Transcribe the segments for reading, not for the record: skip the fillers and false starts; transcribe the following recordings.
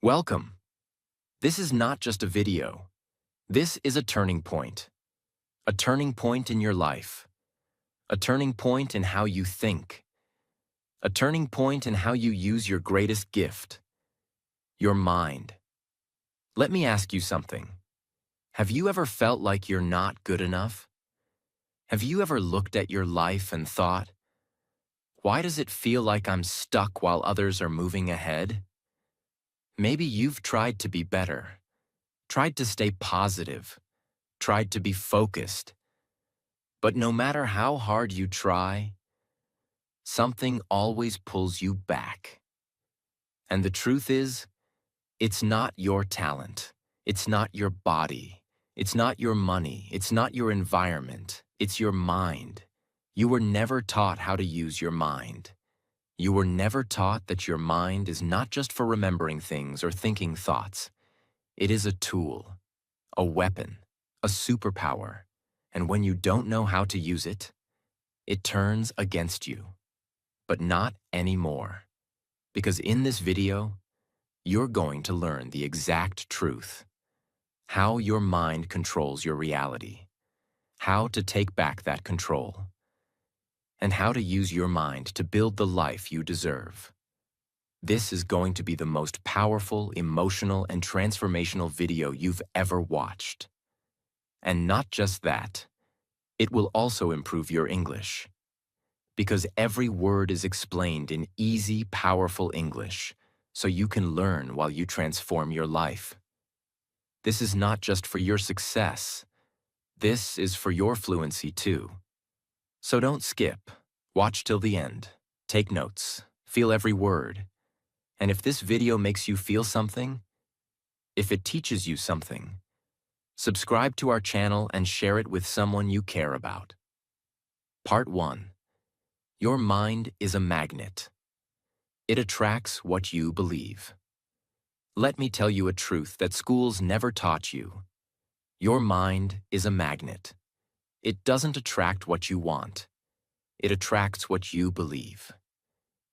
Welcome. This is not just a video. This is a turning point. A turning point in your life. A turning point in how you think. A turning point in how you use your greatest gift, your mind. Let me ask you something. Have you ever felt like you're not good enough? Have you ever looked at your life and thought, why does it feel like I'm stuck while others are moving ahead? Maybe you've tried to be better, tried to stay positive, tried to be focused. But no matter how hard you try, something always pulls you back. And the truth is, it's not your talent. It's not your body. It's not your money. It's not your environment. It's your mind. You were never taught how to use your mind. You were never taught that your mind is not just for remembering things or thinking thoughts. It is a tool, a weapon, a superpower. And when you don't know how to use it, it turns against you. But not anymore. Because in this video, you're going to learn the exact truth. How your mind controls your reality. How to take back that control. And how to use your mind to build the life you deserve. This is going to be the most powerful, emotional, and transformational video you've ever watched. And not just that, it will also improve your English. Because every word is explained in easy, powerful English, so you can learn while you transform your life. This is not just for your success. This is for your fluency too. So don't skip. Watch till the end. Take notes. Feel every word. And if this video makes you feel something, if it teaches you something, subscribe to our channel and share it with someone you care about. Part 1. Your mind is a magnet. It attracts what you believe. Let me tell you a truth that schools never taught you. Your mind is a magnet. It doesn't attract what you want. It attracts what you believe.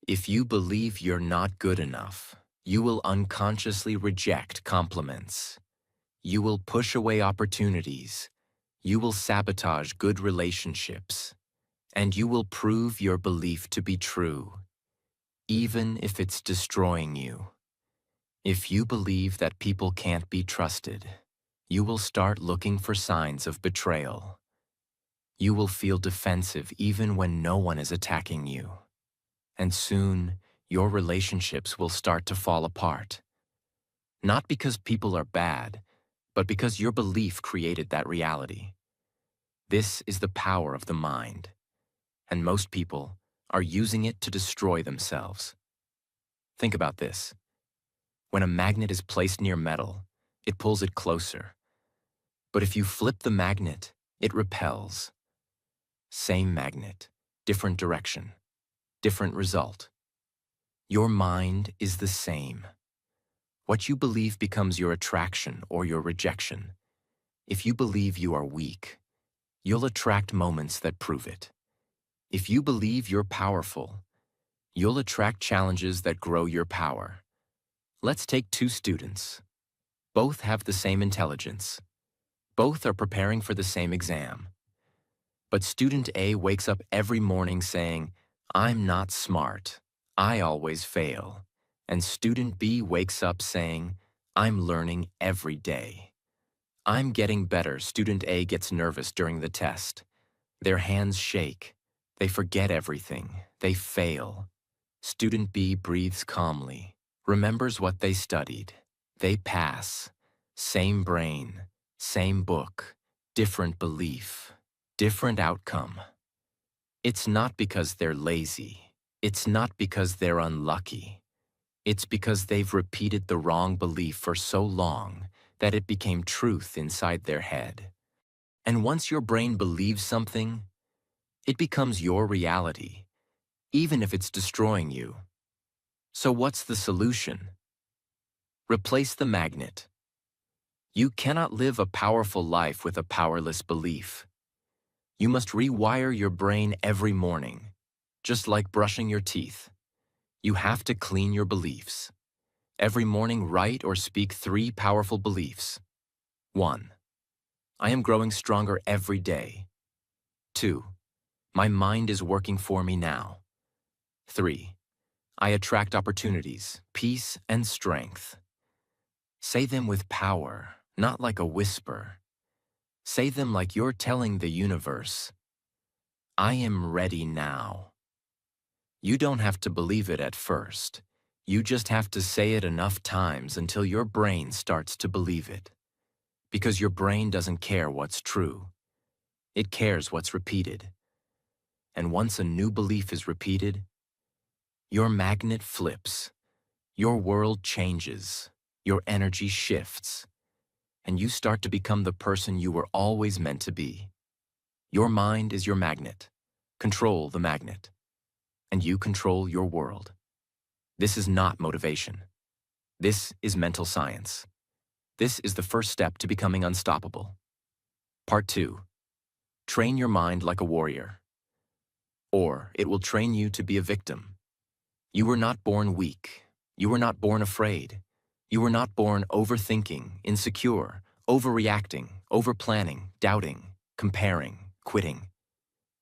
If you believe you're not good enough, you will unconsciously reject compliments. You will push away opportunities. You will sabotage good relationships. And you will prove your belief to be true, even if it's destroying you. If you believe that people can't be trusted, you will start looking for signs of betrayal. You will feel defensive even when no one is attacking you. And soon, your relationships will start to fall apart. Not because people are bad, but because your belief created that reality. This is the power of the mind. And most people are using it to destroy themselves. Think about this. When a magnet is placed near metal, it pulls it closer. But if you flip the magnet, it repels. Same magnet, different direction, different result. Your mind is the same. What you believe becomes your attraction or your rejection. If you believe you are weak, you'll attract moments that prove it. If you believe you're powerful, you'll attract challenges that grow your power. Let's take two students. Both have the same intelligence. Both are preparing for the same exam. But student A wakes up every morning saying, "I'm not smart. I always fail." And student B wakes up saying, "I'm learning every day. I'm getting better." Student A gets nervous during the test. Their hands shake. They forget everything. They fail. Student B breathes calmly, remembers what they studied. They pass. Same brain, same book, different belief, different outcome. It's not because they're lazy. It's not because they're unlucky. It's because they've repeated the wrong belief for so long that it became truth inside their head. And once your brain believes something, it becomes your reality, even if it's destroying you. So what's the solution? Replace the magnet. You cannot live a powerful life with a powerless belief. You must rewire your brain every morning, just like brushing your teeth. You have to clean your beliefs. Every morning, write or speak 3 powerful beliefs. 1. I am growing stronger every day. 2. My mind is working for me now. 3. I attract opportunities, peace, and strength. Say them with power, not like a whisper. Say them like you're telling the universe, I am ready now. You don't have to believe it at first. You just have to say it enough times until your brain starts to believe it. Because your brain doesn't care what's true. It cares what's repeated. And once a new belief is repeated, your magnet flips, your world changes, your energy shifts, and you start to become the person you were always meant to be. Your mind is your magnet. Control the magnet, and you control your world. This is not motivation. This is mental science. This is the first step to becoming unstoppable. Part 2. Train your mind like a warrior. Or it will train you to be a victim. You were not born weak. You were not born afraid. You were not born overthinking, insecure, overreacting, overplanning, doubting, comparing, quitting.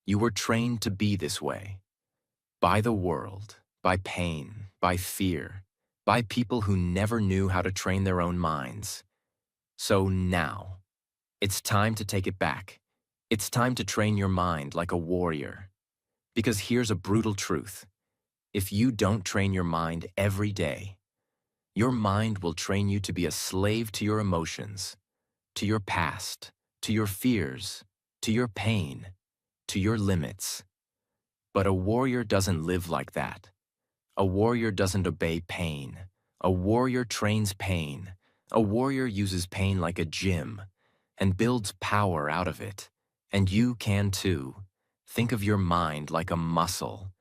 You were trained to be this way. By the world, by pain, by fear, by people who never knew how to train their own minds. So now, it's time to take it back. It's time to train your mind like a warrior. Because here's a brutal truth. If you don't train your mind every day, your mind will train you to be a slave to your emotions, to your past, to your fears, to your pain, to your limits. But a warrior doesn't live like that. A warrior doesn't obey pain. A warrior trains pain. A warrior uses pain like a gym and builds power out of it. And you can too. Think of your mind like a muscle.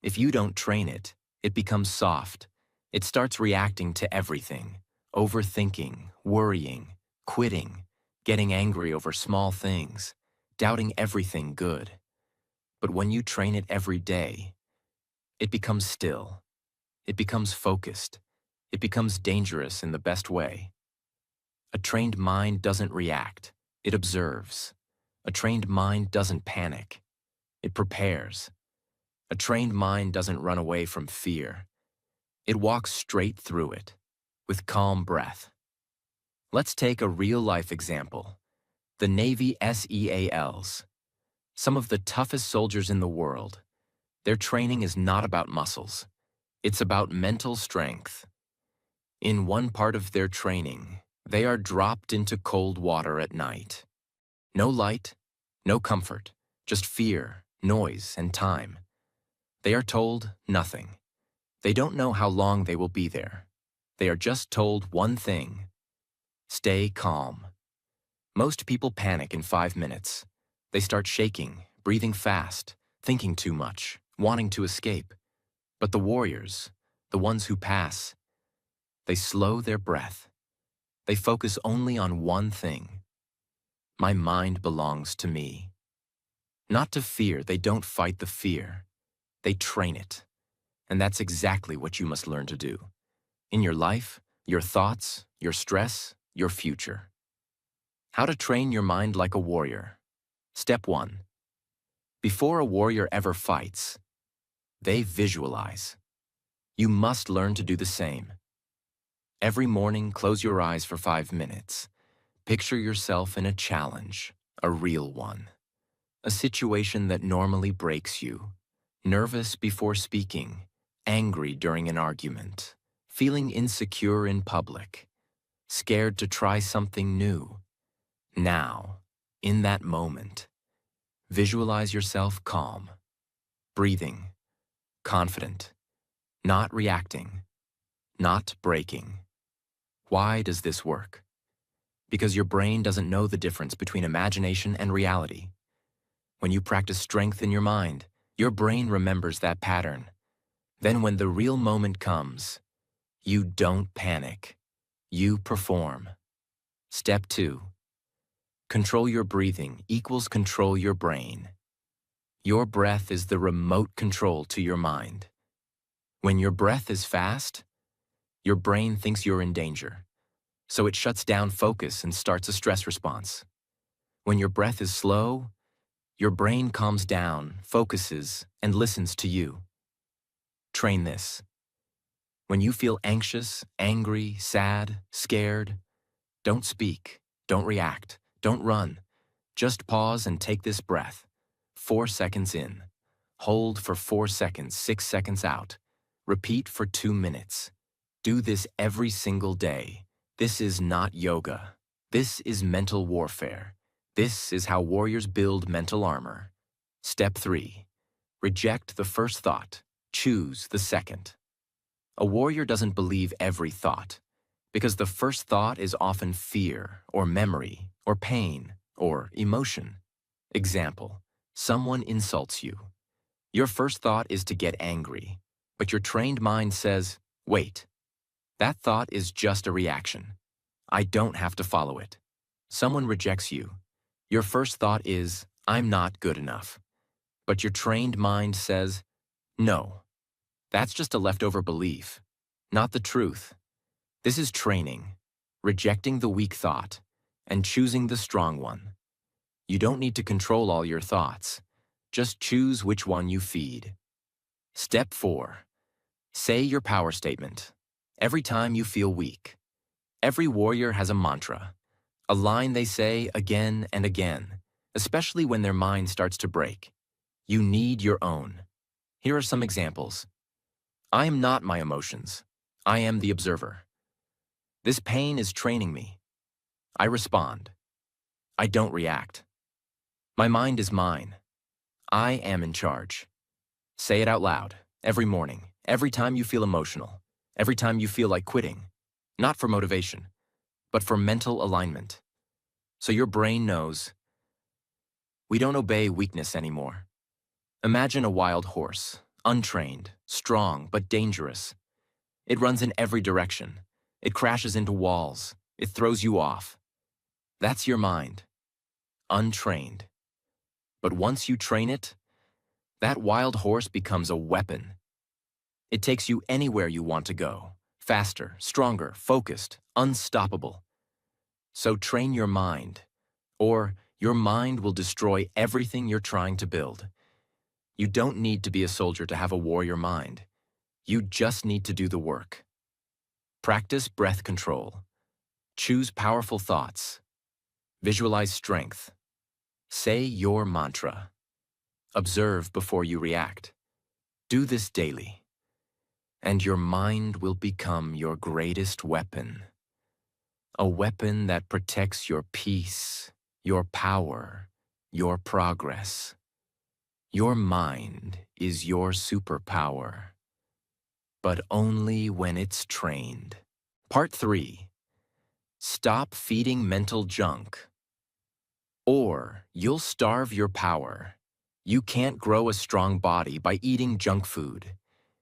If you don't train it, it becomes soft. It starts reacting to everything, overthinking, worrying, quitting, getting angry over small things, doubting everything good. But when you train it every day, it becomes still. It becomes focused. It becomes dangerous in the best way. A trained mind doesn't react. It observes. A trained mind doesn't panic. It prepares. A trained mind doesn't run away from fear. It walks straight through it, with calm breath. Let's take a real-life example. The Navy SEALs. Some of the toughest soldiers in the world. Their training is not about muscles. It's about mental strength. In one part of their training, they are dropped into cold water at night. No light, no comfort, just fear, noise, and time. They are told nothing. They don't know how long they will be there. They are just told one thing: stay calm. Most people panic in 5 minutes. They start shaking, breathing fast, thinking too much, wanting to escape. But the warriors, the ones who pass, they slow their breath. They focus only on one thing. My mind belongs to me. Not to fear, they don't fight the fear. They train it. And that's exactly what you must learn to do. In your life, your thoughts, your stress, your future. How to train your mind like a warrior. Step 1. Before a warrior ever fights, they visualize. You must learn to do the same. Every morning, close your eyes for 5 minutes. Picture yourself in a challenge, a real one. A situation that normally breaks you. Nervous before speaking, angry during an argument, feeling insecure in public, scared to try something new. Now, in that moment, visualize yourself calm, breathing, confident, not reacting, not breaking. Why does this work? Because your brain doesn't know the difference between imagination and reality. When you practice strength in your mind, your brain remembers that pattern. Then when the real moment comes, you don't panic. You perform. Step 2. Control your breathing equals control your brain. Your breath is the remote control to your mind. When your breath is fast, Your brain thinks you're in danger, so it shuts down focus and starts a stress response. When your breath is slow, your brain calms down, focuses, and listens to you. Train this. When you feel anxious, angry, sad, scared, don't speak, don't react, don't run. Just pause and take this breath. 4 seconds in. Hold for 4 seconds, 6 seconds out. Repeat for 2 minutes. Do this every single day. This is not yoga. This is mental warfare. This is how warriors build mental armor. Step 3. Reject the first thought. Choose the second. A warrior doesn't believe every thought, because the first thought is often fear, or memory, or pain, or emotion. Example, someone insults you. Your first thought is to get angry, but your trained mind says, wait, that thought is just a reaction. I don't have to follow it. Someone rejects you. Your first thought is, I'm not good enough. But your trained mind says, no, that's just a leftover belief, not the truth. This is training, rejecting the weak thought, and choosing the strong one. You don't need to control all your thoughts. Just choose which one you feed. Step 4. Say your power statement. Every time you feel weak. Every warrior has a mantra, a line they say again and again, especially when their mind starts to break. You need your own. Here are some examples. I am not my emotions. I am the observer. This pain is training me. I respond. I don't react. My mind is mine. I am in charge. Say it out loud, every morning, every time you feel emotional, every time you feel like quitting, not for motivation, but for mental alignment. So your brain knows, we don't obey weakness anymore. Imagine a wild horse, untrained, strong, but dangerous. It runs in every direction. It crashes into walls. It throws you off. That's your mind, untrained. But once you train it, that wild horse becomes a weapon. It takes you anywhere you want to go, faster, stronger, focused, unstoppable. So train your mind, or your mind will destroy everything you're trying to build. You don't need to be a soldier to have a warrior mind. You just need to do the work. Practice breath control. Choose powerful thoughts. Visualize strength. Say your mantra. Observe before you react. Do this daily, and your mind will become your greatest weapon. A weapon that protects your peace, your power, your progress. Your mind is your superpower, but only when it's trained. Part 3. Stop feeding mental junk, or you'll starve your power. You can't grow a strong body by eating junk food.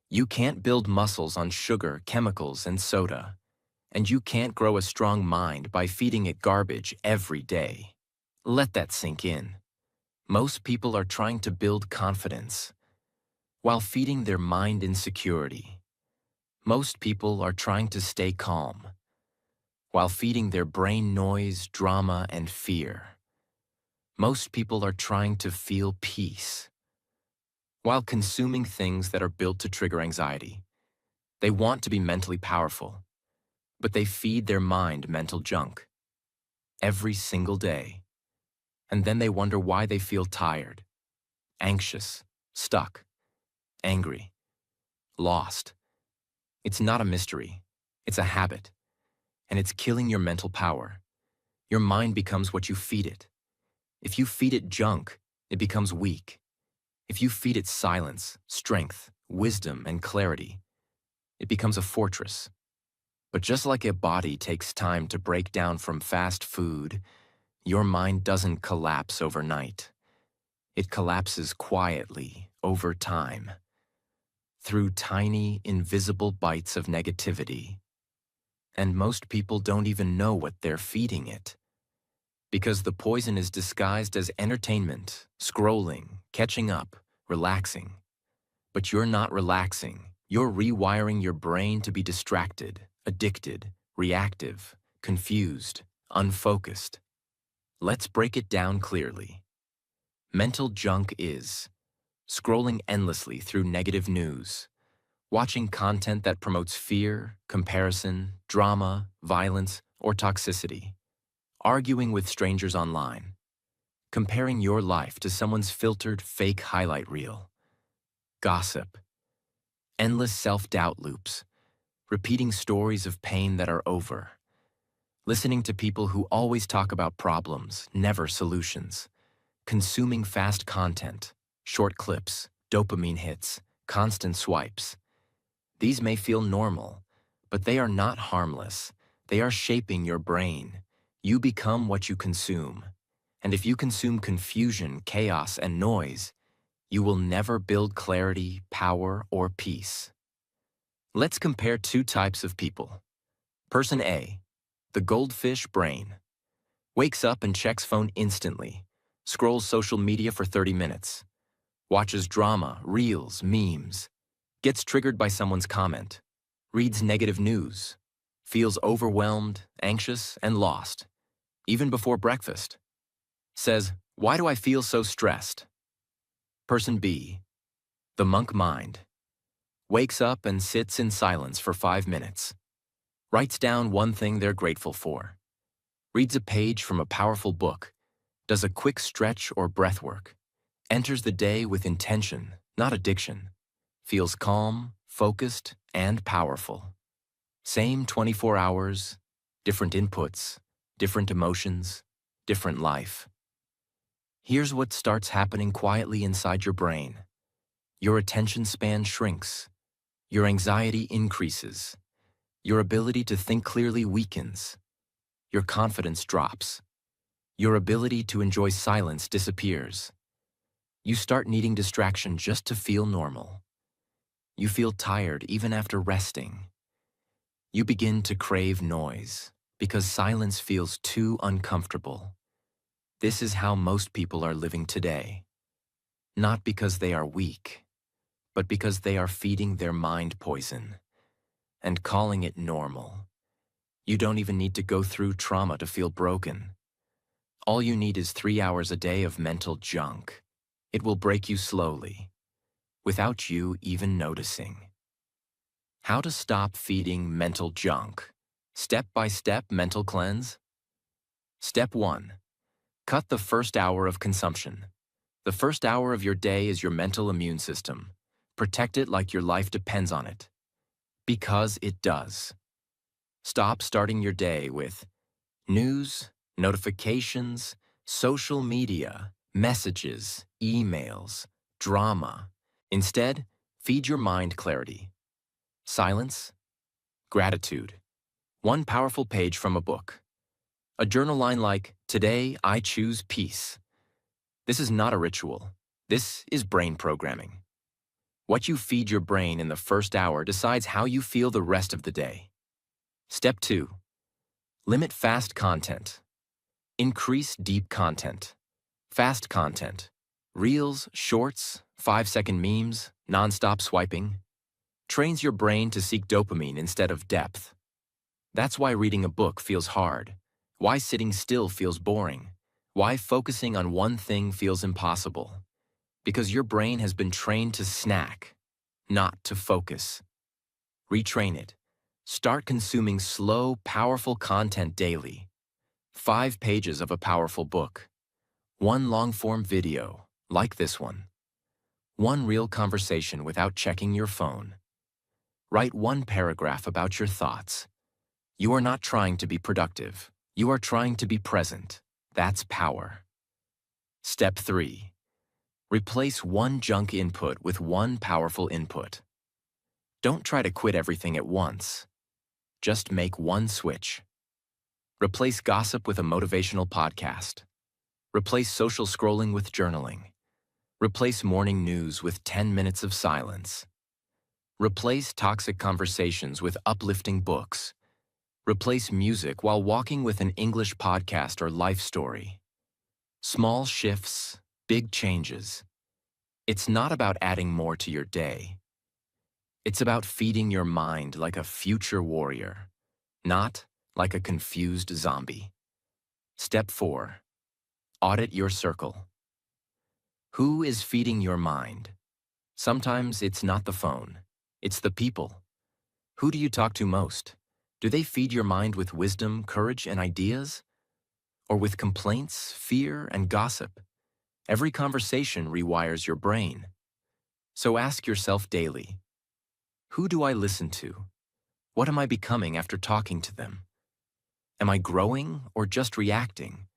You can't build muscles on sugar, chemicals, and soda. And you can't grow a strong mind by feeding it garbage every day. Let that sink in. Most people are trying to build confidence while feeding their mind insecurity. Most people are trying to stay calm while feeding their brain noise, drama, and fear. Most people are trying to feel peace while consuming things that are built to trigger anxiety. They want to be mentally powerful, but they feed their mind mental junk every single day. And then they wonder why they feel tired, anxious, stuck, angry, lost. It's not a mystery. It's a habit. And it's killing your mental power. Your mind becomes what you feed it. If you feed it junk, it becomes weak. If you feed it silence, strength, wisdom, and clarity, it becomes a fortress. But just like a body takes time to break down from fast food, your mind doesn't collapse overnight. It collapses quietly over time, through tiny, invisible bites of negativity. And most people don't even know what they're feeding it, because the poison is disguised as entertainment, scrolling, catching up, relaxing. But you're not relaxing. You're rewiring your brain to be distracted, addicted, reactive, confused, unfocused. Let's break it down clearly. Mental junk is scrolling endlessly through negative news, watching content that promotes fear, comparison, drama, violence, or toxicity, arguing with strangers online, comparing your life to someone's filtered fake highlight reel, gossip, endless self-doubt loops, repeating stories of pain that are over, listening to people who always talk about problems, never solutions, consuming fast content, short clips, dopamine hits, constant swipes. These may feel normal, but they are not harmless. They are shaping your brain. You become what you consume. And if you consume confusion, chaos, and noise, you will never build clarity, power, or peace. Let's compare two types of people. Person A, the goldfish brain, wakes up and checks phone instantly, scrolls social media for 30 minutes, watches drama, reels, memes, gets triggered by someone's comment, reads negative news, feels overwhelmed, anxious, and lost, even before breakfast. Says, "Why do I feel so stressed?" Person B, the monk mind, wakes up and sits in silence for 5 minutes, writes down one thing they're grateful for, reads a page from a powerful book, does a quick stretch or breath work, enters the day with intention, not addiction, feels calm, focused, and powerful. Same 24 hours, different inputs, different emotions, different life. Here's what starts happening quietly inside your brain. Your attention span shrinks. Your anxiety increases. Your ability to think clearly weakens. Your confidence drops. Your ability to enjoy silence disappears. You start needing distraction just to feel normal. You feel tired even after resting. You begin to crave noise because silence feels too uncomfortable. This is how most people are living today. Not because they are weak, but because they are feeding their mind poison and calling it normal. You don't even need to go through trauma to feel broken. All you need is 3 hours a day of mental junk. It will break you slowly, without you even noticing. How to stop feeding mental junk. Step-by-step mental cleanse. Step 1. Cut the first hour of consumption. The first hour of your day is your mental immune system. Protect it like your life depends on it. Because it does. Stop starting your day with news, notifications, social media, messages, emails, drama. Instead, feed your mind clarity. Silence, gratitude. One powerful page from a book. A journal line like, "Today I choose peace." This is not a ritual. This is brain programming. What you feed your brain in the first hour decides how you feel the rest of the day. Step 2. Limit fast content. Increase deep content. Fast content. Reels, shorts, 5-second memes, non-stop swiping. Trains your brain to seek dopamine instead of depth. That's why reading a book feels hard. Why sitting still feels boring. Why focusing on one thing feels impossible. Because your brain has been trained to snack, not to focus. Retrain it. Start consuming slow, powerful content daily. 5 pages of a powerful book. 1 long-form video, like this one. 1 real conversation without checking your phone. Write 1 paragraph about your thoughts. You are not trying to be productive. You are trying to be present. That's power. Step 3. Replace 1 junk input with 1 powerful input. Don't try to quit everything at once. Just make 1 switch. Replace gossip with a motivational podcast. Replace social scrolling with journaling. Replace morning news with 10 minutes of silence. Replace toxic conversations with uplifting books. Replace music while walking with an English podcast or life story. Small shifts, big changes. It's not about adding more to your day. It's about feeding your mind like a future warrior. not like a confused zombie. Step 4. Audit your circle. Who is feeding your mind? Sometimes it's not the phone. It's the people. Who do you talk to most? Do they feed your mind with wisdom, courage, and ideas? Or with complaints, fear, and gossip? Every conversation rewires your brain. So ask yourself daily, who do I listen to? What am I becoming after talking to them? Am I growing or just reacting?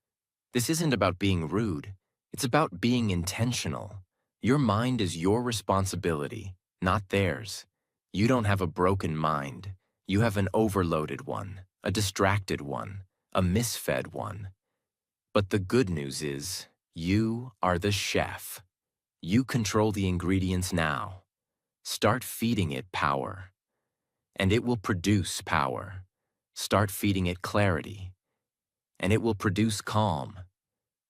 This isn't about being rude. It's about being intentional. Your mind is your responsibility, not theirs. You don't have a broken mind. You have an overloaded one, a distracted one, a misfed one. But the good news is, you are the chef. You control the ingredients now. Start feeding it power, and it will produce power. Start feeding it clarity, and it will produce calm.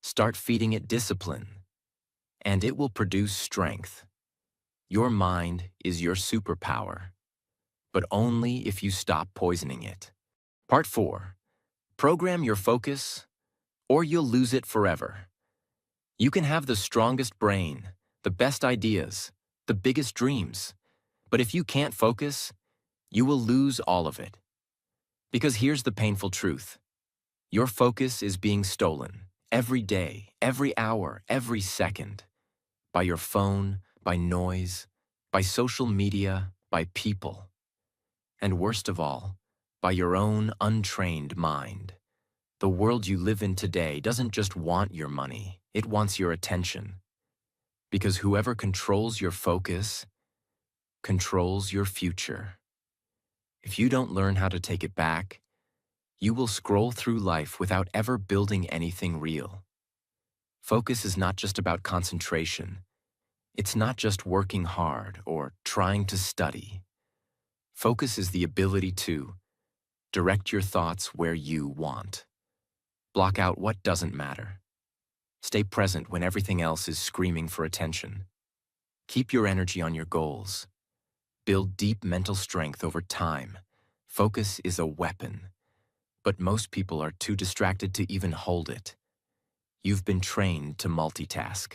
Start feeding it discipline, and it will produce strength. Your mind is your superpower, but only if you stop poisoning it. Part 4. Program your focus, or you'll lose it forever. You can have the strongest brain, the best ideas, the biggest dreams, but if you can't focus, you will lose all of it. Because here's the painful truth. Your focus is being stolen every day, every hour, every second. By your phone, by noise, by social media, by people. And worst of all, by your own untrained mind. The world you live in today doesn't just want your money, it wants your attention. Because whoever controls your focus controls your future. If you don't learn how to take it back, you will scroll through life without ever building anything real. Focus is not just about concentration. It's not just working hard or trying to study. Focus is the ability to direct your thoughts where you want. Block out what doesn't matter. Stay present when everything else is screaming for attention. Keep your energy on your goals. Build deep mental strength over time. Focus is a weapon, but most people are too distracted to even hold it. You've been trained to multitask,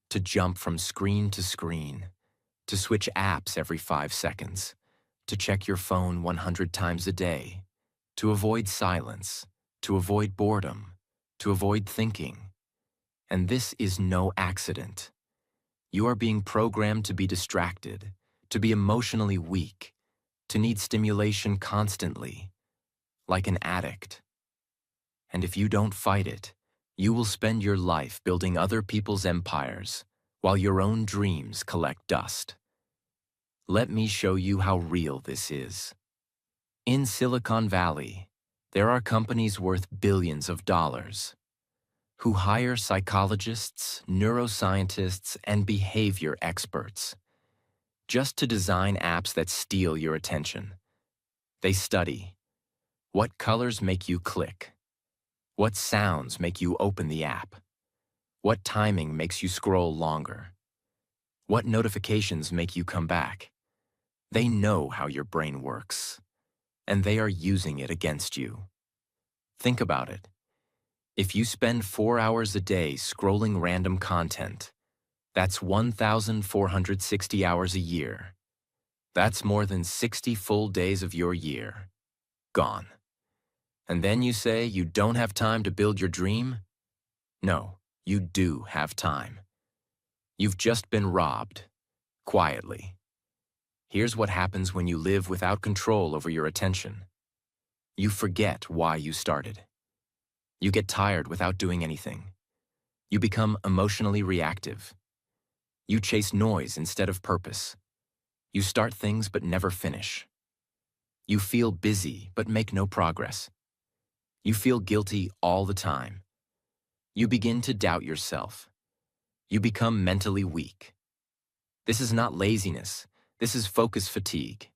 to jump from screen to screen, to switch apps every 5 seconds, to check your phone 100 times a day, to avoid silence, to avoid boredom, to avoid thinking. And this is no accident. You are being programmed to be distracted, to be emotionally weak, to need stimulation constantly, like an addict. And if you don't fight it, you will spend your life building other people's empires, while your own dreams collect dust. Let me show you how real this is. In Silicon Valley, there are companies worth billions of dollars who hire psychologists, neuroscientists, and behavior experts just to design apps that steal your attention. They study what colors make you click, what sounds make you open the app, what timing makes you scroll longer, what notifications make you come back. They know how your brain works, and they are using it against you. Think about it. If you spend 4 hours a day scrolling random content, that's 1,460 hours a year. That's more than 60 full days of your year. Gone. And then you say you don't have time to build your dream? No, you do have time. You've just been robbed, quietly. Here's what happens when you live without control over your attention. You forget why you started. You get tired without doing anything. You become emotionally reactive. You chase noise instead of purpose. You start things but never finish. You feel busy but make no progress. You feel guilty all the time. You begin to doubt yourself. You become mentally weak. This is not laziness. This is focus fatigue.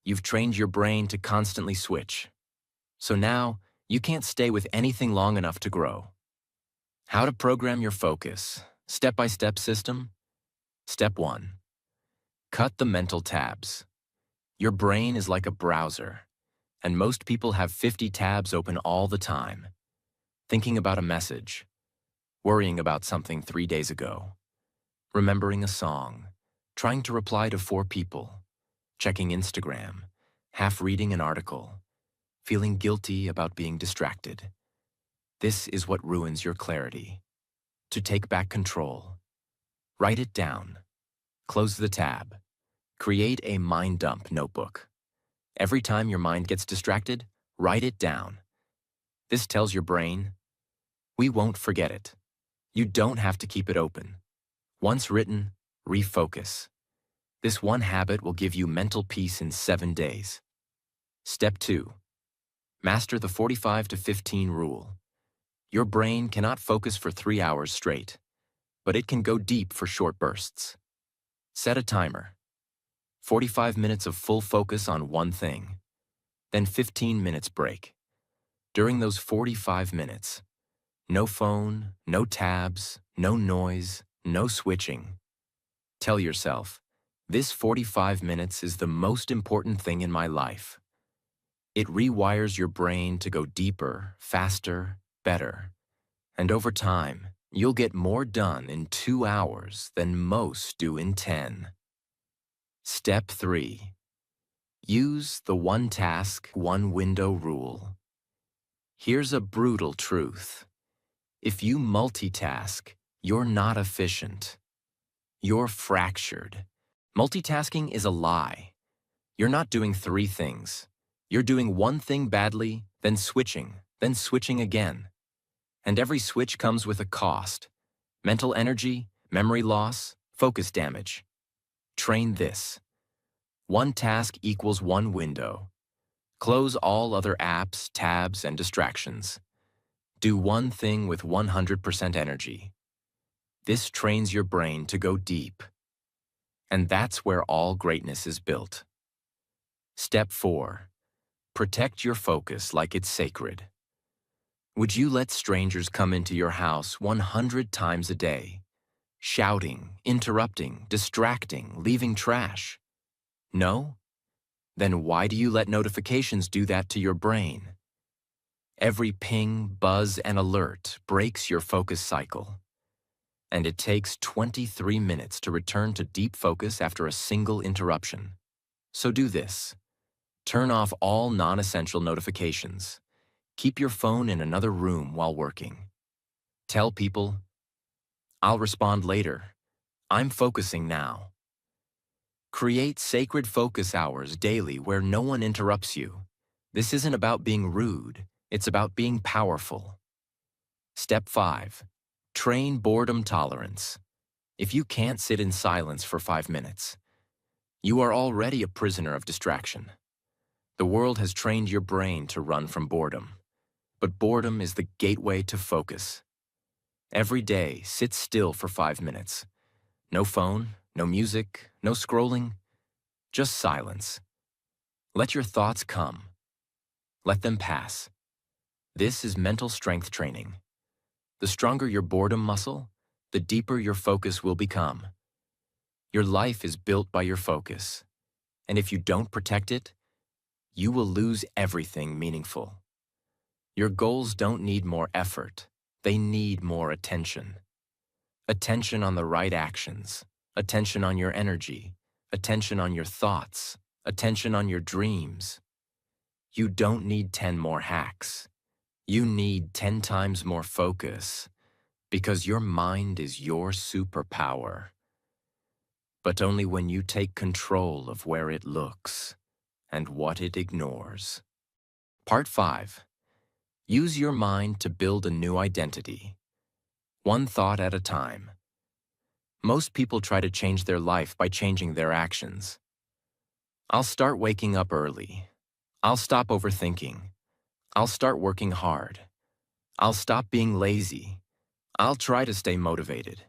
You've trained your brain to constantly switch. So now, you can't stay with anything long enough to grow. How to program your focus. Step-by-step system. Step 1. Cut the mental tabs. Your brain is like a browser. And most people have 50 tabs open all the time, thinking about a message, worrying about something 3 days ago, remembering a song, trying to reply to 4 people, checking Instagram, half reading an article, feeling guilty about being distracted. This is what ruins your clarity. To take back control, write it down, close the tab, create a mind dump notebook. Every time your mind gets distracted, write it down. This tells your brain, we won't forget it. You don't have to keep it open. Once written, refocus. This one habit will give you mental peace in 7 days. Step 2. Master the 45 to 15 rule. Your brain cannot focus for 3 hours straight, but it can go deep for short bursts. Set a timer. 45 minutes of full focus on one thing, then 15 minutes break. During those 45 minutes, no phone, no tabs, no noise, no switching. Tell yourself, this 45 minutes is the most important thing in my life. It rewires your brain to go deeper, faster, better. And over time, you'll get more done in 2 hours than most do in 10. Step 3. Use the one task, one window rule. Here's a brutal truth. If you multitask, you're not efficient. You're fractured. Multitasking is a lie. You're not doing 3 things. You're doing one thing badly, then switching again. And every switch comes with a cost. Mental energy, memory loss, focus damage. Train this. One task equals one window. Close all other apps, tabs, and distractions. Do one thing with 100% energy. This trains your brain to go deep. And that's where all greatness is built. Step 4. Protect your focus like it's sacred. Would you let strangers come into your house 100 times a day, shouting, interrupting, distracting, leaving trash? No? Then why do you let notifications do that to your brain? Every ping, buzz, and alert breaks your focus cycle. And it takes 23 minutes to return to deep focus after a single interruption. So do this. Turn off all non-essential notifications. Keep your phone in another room while working. Tell people, I'll respond later. I'm focusing now. Create sacred focus hours daily where no one interrupts you. This isn't about being rude, it's about being powerful. Step 5. Train boredom tolerance. If you can't sit in silence for 5 minutes, you are already a prisoner of distraction. The world has trained your brain to run from boredom, but boredom is the gateway to focus. Every day, sit still for 5 minutes. No phone, no music, no scrolling, just silence. Let your thoughts come. Let them pass. This is mental strength training. The stronger your boredom muscle, the deeper your focus will become. Your life is built by your focus, and if you don't protect it, you will lose everything meaningful. Your goals don't need more effort, they need more attention. Attention on the right actions, attention on your energy, attention on your thoughts, attention on your dreams. You don't need 10 more hacks. You need 10 times more focus, because your mind is your superpower. But only when you take control of where it looks and what it ignores. Part 5. Use your mind to build a new identity. One thought at a time. Most people try to change their life by changing their actions. I'll start waking up early. I'll stop overthinking. I'll start working hard. I'll stop being lazy. I'll try to stay motivated.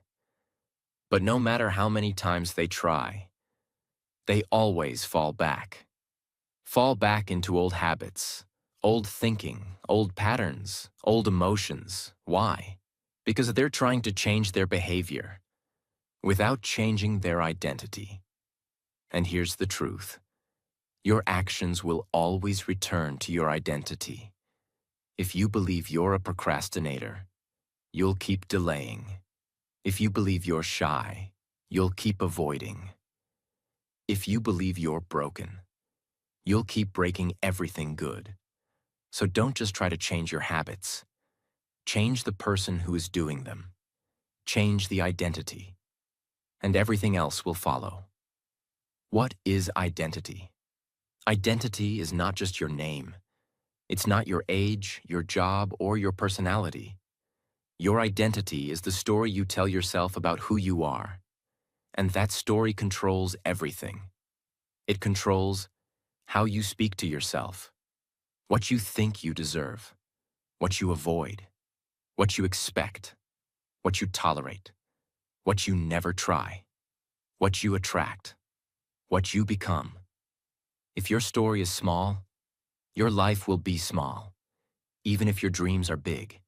But no matter how many times they try, they always fall back. Fall back into old habits, old thinking, old patterns, old emotions. Why? Because they're trying to change their behavior without changing their identity. And here's the truth. Your actions will always return to your identity. If you believe you're a procrastinator, you'll keep delaying. If you believe you're shy, you'll keep avoiding. If you believe you're broken, you'll keep breaking everything good. So don't just try to change your habits. Change the person who is doing them. Change the identity, and everything else will follow. What is identity? Identity is not just your name. It's not your age, your job, or your personality. Your identity is the story you tell yourself about who you are. And that story controls everything. It controls how you speak to yourself, what you think you deserve, what you avoid, what you expect, what you tolerate, what you never try, what you attract, what you become. If your story is small, your life will be small, even if your dreams are big.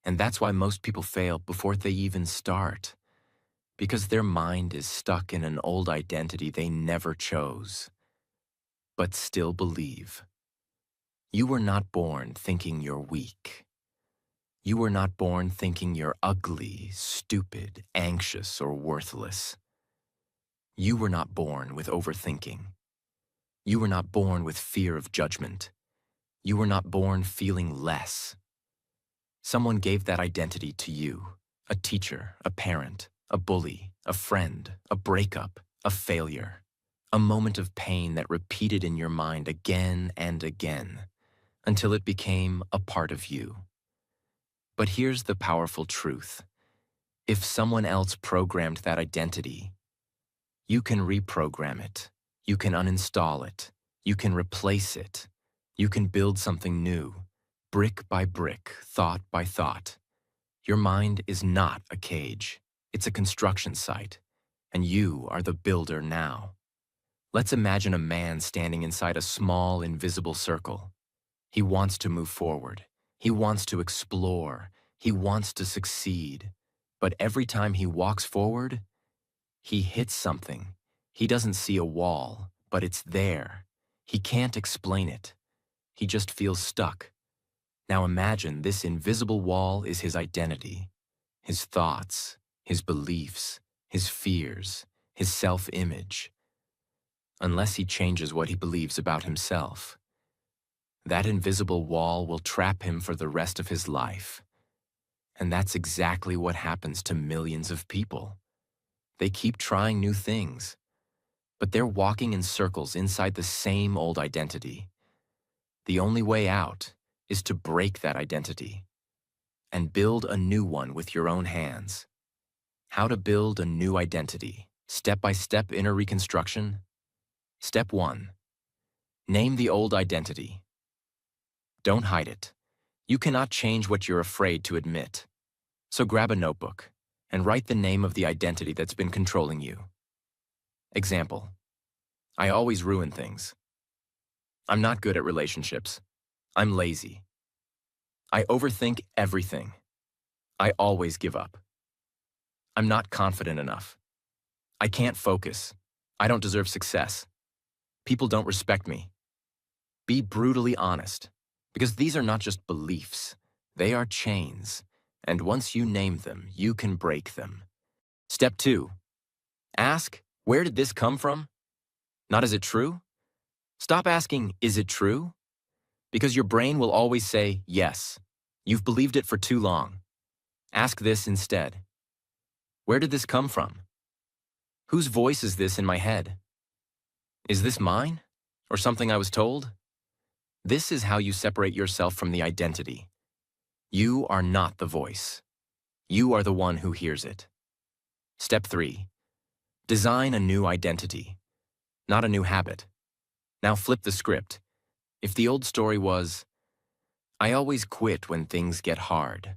And that's why most people fail before they even start, because their mind is stuck in an old identity they never chose, but still believe. You were not born thinking you're weak. You were not born thinking you're ugly, stupid, anxious, or worthless. You were not born with overthinking. You were not born with fear of judgment. You were not born feeling less. Someone gave that identity to you. A teacher, a parent, a bully, a friend, a breakup, a failure. A moment of pain that repeated in your mind again and again, until it became a part of you. But here's the powerful truth. If someone else programmed that identity, you can reprogram it. You can uninstall it. You can replace it. You can build something new, brick by brick, thought by thought. Your mind is not a cage. It's a construction site, and you are the builder now. Let's imagine a man standing inside a small, invisible circle. He wants to move forward. He wants to explore. He wants to succeed. But every time he walks forward, he hits something. He doesn't see a wall, but it's there. He can't explain it. He just feels stuck. Now imagine this invisible wall is his identity, his thoughts, his beliefs, his fears, his self-image. Unless he changes what he believes about himself, that invisible wall will trap him for the rest of his life. And that's exactly what happens to millions of people. They keep trying new things, but they're walking in circles inside the same old identity. The only way out is to break that identity and build a new one with your own hands. How to build a new identity. Step-by-step inner reconstruction. Step 1. Name the old identity. Don't hide it. You cannot change what you're afraid to admit. So grab a notebook and write the name of the identity that's been controlling you. Example: I always ruin things. I'm not good at relationships. I'm lazy. I overthink everything. I always give up. I'm not confident enough. I can't focus. I don't deserve success. People don't respect me. Be brutally honest, because these are not just beliefs. They are chains, and once you name them, you can break them. Step 2. Ask, where did this come from? Not, is it true? Stop asking, is it true? Because your brain will always say, yes. You've believed it for too long. Ask this instead. Where did this come from? Whose voice is this in my head? Is this mine? Or something I was told? This is how you separate yourself from the identity. You are not the voice. You are the one who hears it. Step 3. Design a new identity, not a new habit. Now flip the script. If the old story was, I always quit when things get hard,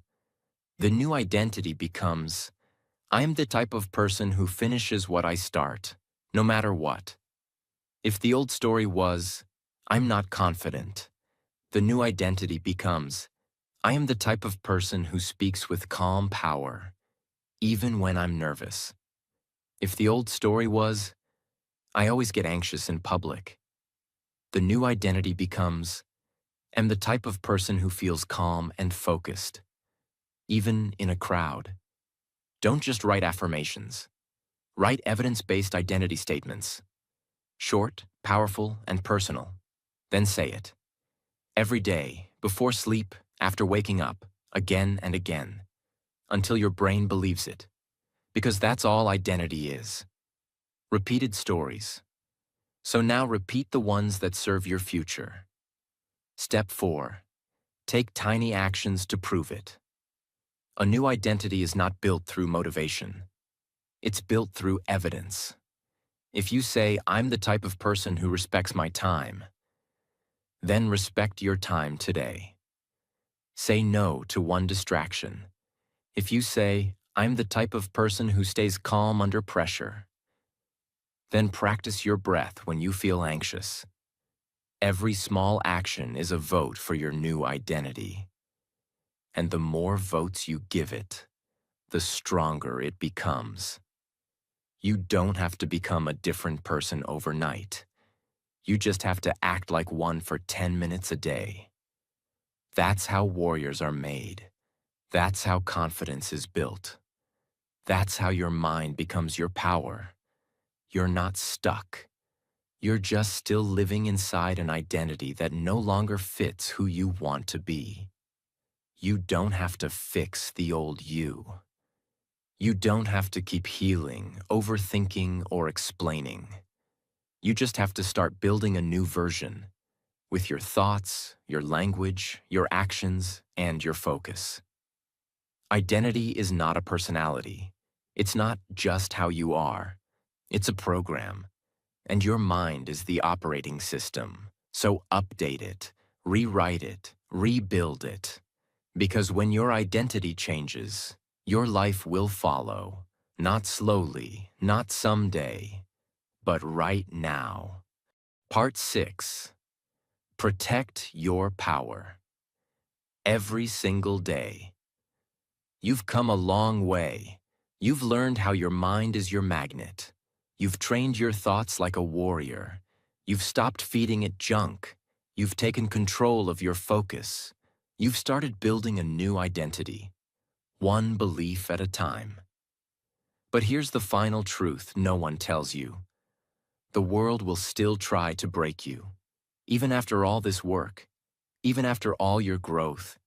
the new identity becomes, I am the type of person who finishes what I start, no matter what. If the old story was, I'm not confident, the new identity becomes, I am the type of person who speaks with calm power, even when I'm nervous. If the old story was, I always get anxious in public, The new identity becomes, am the type of person who feels calm and focused, even in a crowd. Don't just write affirmations. Write evidence-based identity statements. Short, powerful, and personal. Then say it. Every day, before sleep, after waking up, again and again, until your brain believes it. Because that's all identity is. Repeated stories. So now repeat the ones that serve your future. Step 4. Take tiny actions to prove it. A new identity is not built through motivation. It's built through evidence. If you say, I'm the type of person who respects my time, then respect your time today. Say no to one distraction. If you say, I'm the type of person who stays calm under pressure, then practice your breath when you feel anxious. Every small action is a vote for your new identity. And the more votes you give it, the stronger it becomes. You don't have to become a different person overnight. You just have to act like one for 10 minutes a day. That's how warriors are made. That's how confidence is built. That's how your mind becomes your power. You're not stuck. You're just still living inside an identity that no longer fits who you want to be. You don't have to fix the old you. You don't have to keep healing, overthinking, or explaining. You just have to start building a new version with your thoughts, your language, your actions, and your focus. Identity is not a personality. It's not just how you are. It's a program. And your mind is the operating system. So update it, rewrite it, rebuild it. Because when your identity changes, your life will follow. Not slowly, not someday, but right now. Part 6. Protect your power. Every single day. You've come a long way. You've learned how your mind is your magnet. You've trained your thoughts like a warrior. You've stopped feeding it junk. You've taken control of your focus. You've started building a new identity, one belief at a time. But here's the final truth no one tells you. The world will still try to break you, even after all this work, even after all your growth,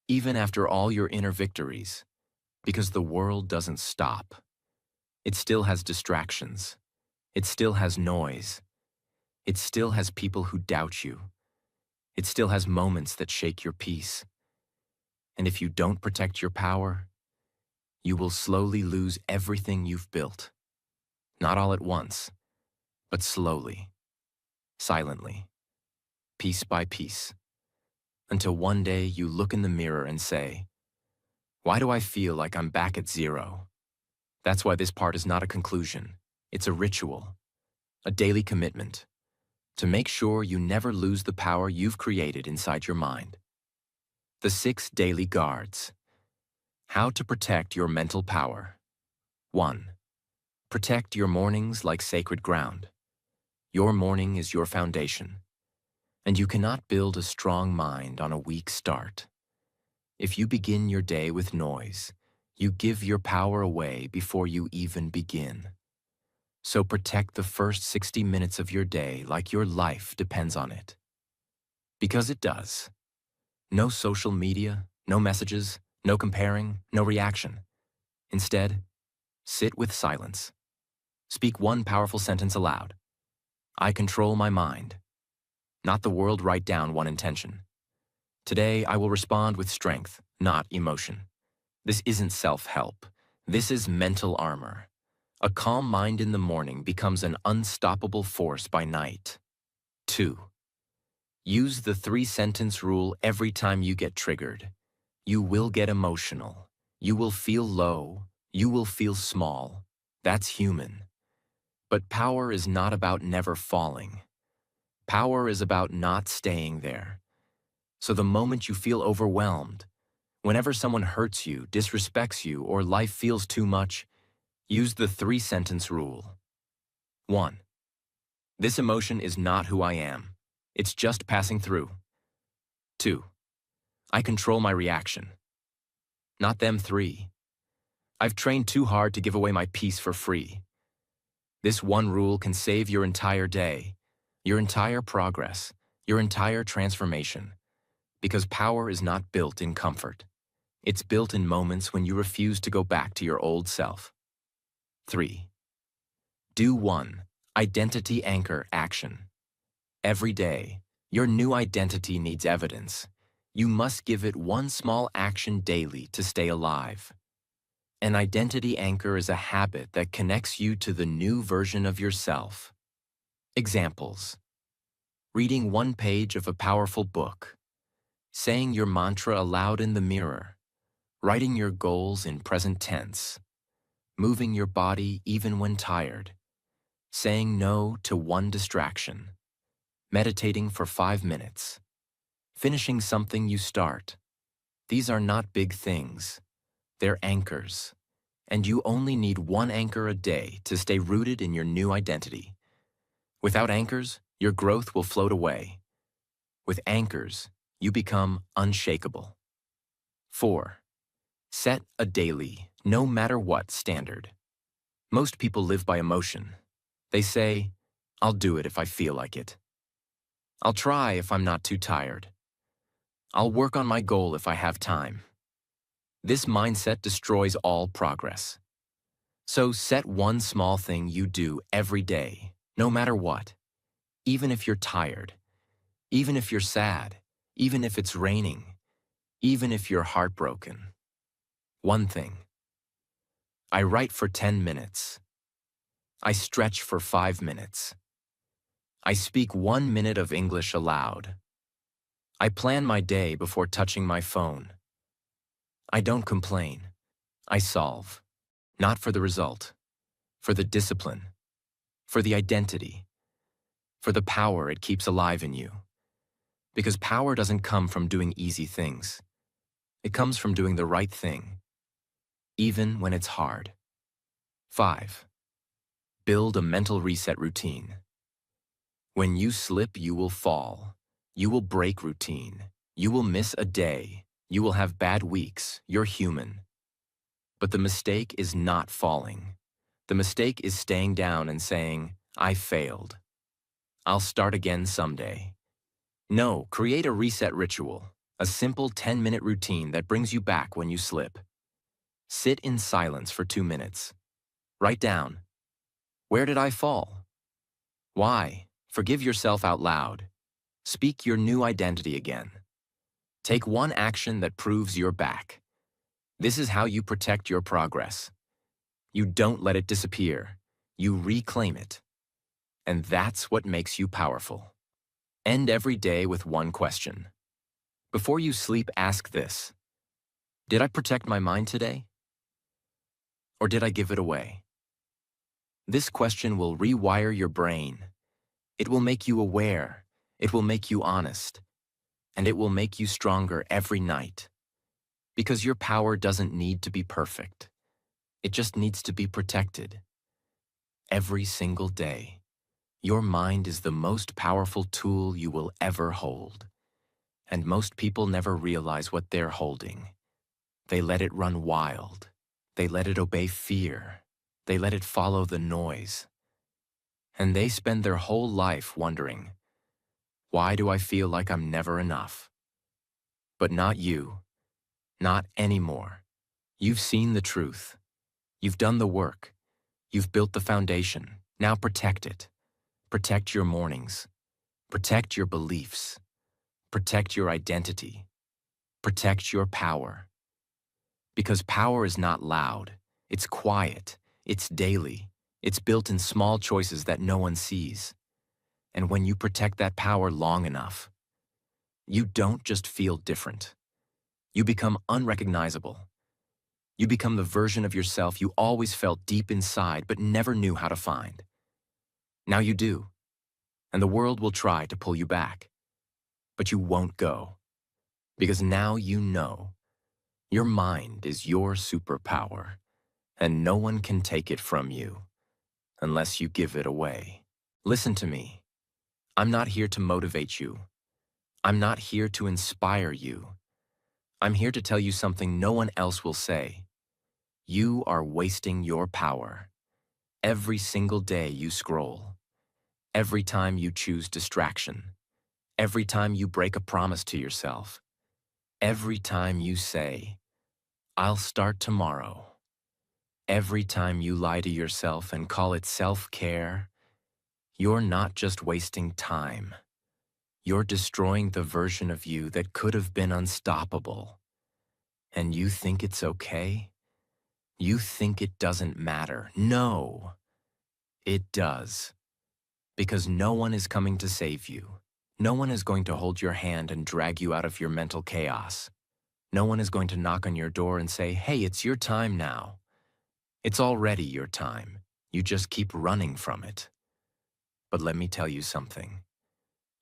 even after all your inner victories, because the world doesn't stop. It still has distractions. It still has noise. It still has people who doubt you. It still has moments that shake your peace. And if you don't protect your power, you will slowly lose everything you've built. Not all at once, but slowly, silently, piece by piece, until one day you look in the mirror and say, why do I feel like I'm back at zero? That's why this part is not a conclusion. It's a ritual, a daily commitment, to make sure you never lose the power you've created inside your mind. The 6 daily guards. How to protect your mental power. 1. Protect your mornings like sacred ground. Your morning is your foundation, and you cannot build a strong mind on a weak start. If you begin your day with noise, you give your power away before you even begin. So protect the first 60 minutes of your day like your life depends on it. Because it does. No social media, no messages, no comparing, no reaction. Instead, sit with silence. Speak one powerful sentence aloud. I control my mind. Not the world. Write down one intention. Today, I will respond with strength, not emotion. This isn't self-help. This is mental armor. A calm mind in the morning becomes an unstoppable force by night. 2. Use the 3-sentence rule every time you get triggered. You will get emotional. You will feel low. You will feel small. That's human. But power is not about never falling. Power is about not staying there. So the moment you feel overwhelmed, whenever someone hurts you, disrespects you, or life feels too much, use the 3-sentence rule. 1. This emotion is not who I am. It's just passing through. 2. I control my reaction. Not them. 3. I've trained too hard to give away my peace for free. This one rule can save your entire day, your entire progress, your entire transformation. Because power is not built in comfort. It's built in moments when you refuse to go back to your old self. 3. Do 1. Identity anchor action. Every day, your new identity needs evidence. You must give it one small action daily to stay alive. An identity anchor is a habit that connects you to the new version of yourself. Examples: reading one page of a powerful book, saying your mantra aloud in the mirror, writing your goals in present tense, moving your body even when tired, saying no to one distraction, meditating for 5 minutes, finishing something you start. These are not big things. They're anchors. And you only need one anchor a day to stay rooted in your new identity. Without anchors, your growth will float away. With anchors, you become unshakable. 4. Set a daily, no matter what, standard. Most people live by emotion. They say, I'll do it if I feel like it. I'll try if I'm not too tired. I'll work on my goal if I have time. This mindset destroys all progress. So set one small thing you do every day, no matter what. Even if you're tired, even if you're sad, even if it's raining, even if you're heartbroken. One thing. I write for 10 minutes. I stretch for 5 minutes. I speak 1 minute of English aloud. I plan my day before touching my phone. I don't complain. I solve. Not for the result, for the discipline, for the identity, for the power it keeps alive in you. Because power doesn't come from doing easy things. It comes from doing the right thing, even when it's hard. 5. Build a mental reset routine. When you slip, you will fall. You will break routine. You will miss a day. You will have bad weeks. You're human. But the mistake is not falling. The mistake is staying down and saying, I failed. I'll start again someday. No, create a reset ritual, a simple 10-minute routine that brings you back when you slip. Sit in silence for 2 minutes. Write down, where did I fall? Why? Forgive yourself out loud. Speak your new identity again. Take one action that proves you're back. This is how you protect your progress. You don't let it disappear. You reclaim it. And that's what makes you powerful. End every day with one question. Before you sleep, ask this. Did I protect my mind today? Or did I give it away? This question will rewire your brain. It will make you aware. It will make you honest. And it will make you stronger every night. Because your power doesn't need to be perfect. It just needs to be protected. Every single day. Your mind is the most powerful tool you will ever hold. And most people never realize what they're holding. They let it run wild. They let it obey fear. They let it follow the noise. And they spend their whole life wondering, why do I feel like I'm never enough? But not you. Not anymore. You've seen the truth. You've done the work. You've built the foundation. Now protect it. Protect your mornings. Protect your beliefs. Protect your identity. Protect your power. Because power is not loud. It's quiet. It's daily. It's built in small choices that no one sees. And when you protect that power long enough, you don't just feel different. You become unrecognizable. You become the version of yourself you always felt deep inside but never knew how to find. Now you do. And the world will try to pull you back. But you won't go. Because now you know. Your mind is your superpower. And no one can take it from you. Unless you give it away. Listen to me. I'm not here to motivate you. I'm not here to inspire you. I'm here to tell you something no one else will say. You are wasting your power. Every single day you scroll. Every time you choose distraction. Every time you break a promise to yourself. Every time you say, I'll start tomorrow. Every time you lie to yourself and call it self-care, you're not just wasting time. You're destroying the version of you that could have been unstoppable. And you think it's okay? You think it doesn't matter. No, it does. Because no one is coming to save you. No one is going to hold your hand and drag you out of your mental chaos. No one is going to knock on your door and say, hey, it's your time now. It's already your time. You just keep running from it. But let me tell you something.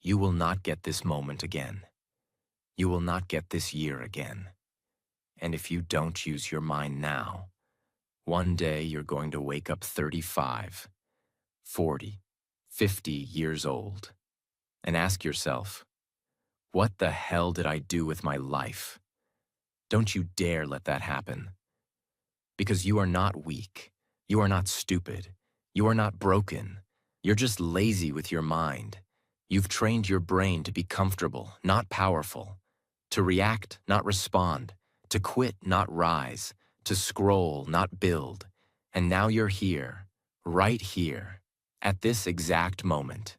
You will not get this moment again. You will not get this year again. And if you don't use your mind now, one day you're going to wake up 35, 40, 50 years old and ask yourself, what the hell did I do with my life? Don't you dare let that happen. Because you are not weak. You are not stupid. You are not broken. You're just lazy with your mind. You've trained your brain to be comfortable, not powerful. To react, not respond. To quit, not rise. To scroll, not build. And now you're here, right here, at this exact moment,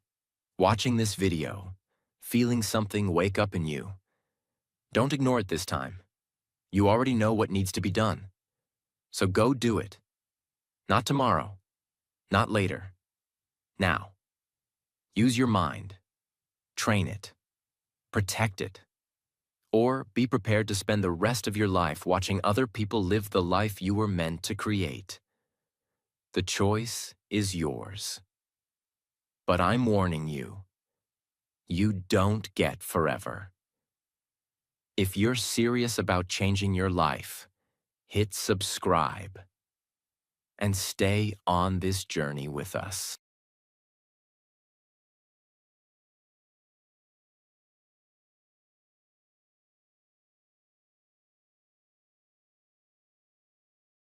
watching this video, feeling something wake up in you. Don't ignore it this time. You already know what needs to be done. So go do it. Not tomorrow, not later. Now. Use your mind. Train it. Protect it. Or be prepared to spend the rest of your life watching other people live the life you were meant to create. The choice is yours. But I'm warning you, you don't get forever. If you're serious about changing your life, hit subscribe and stay on this journey with us.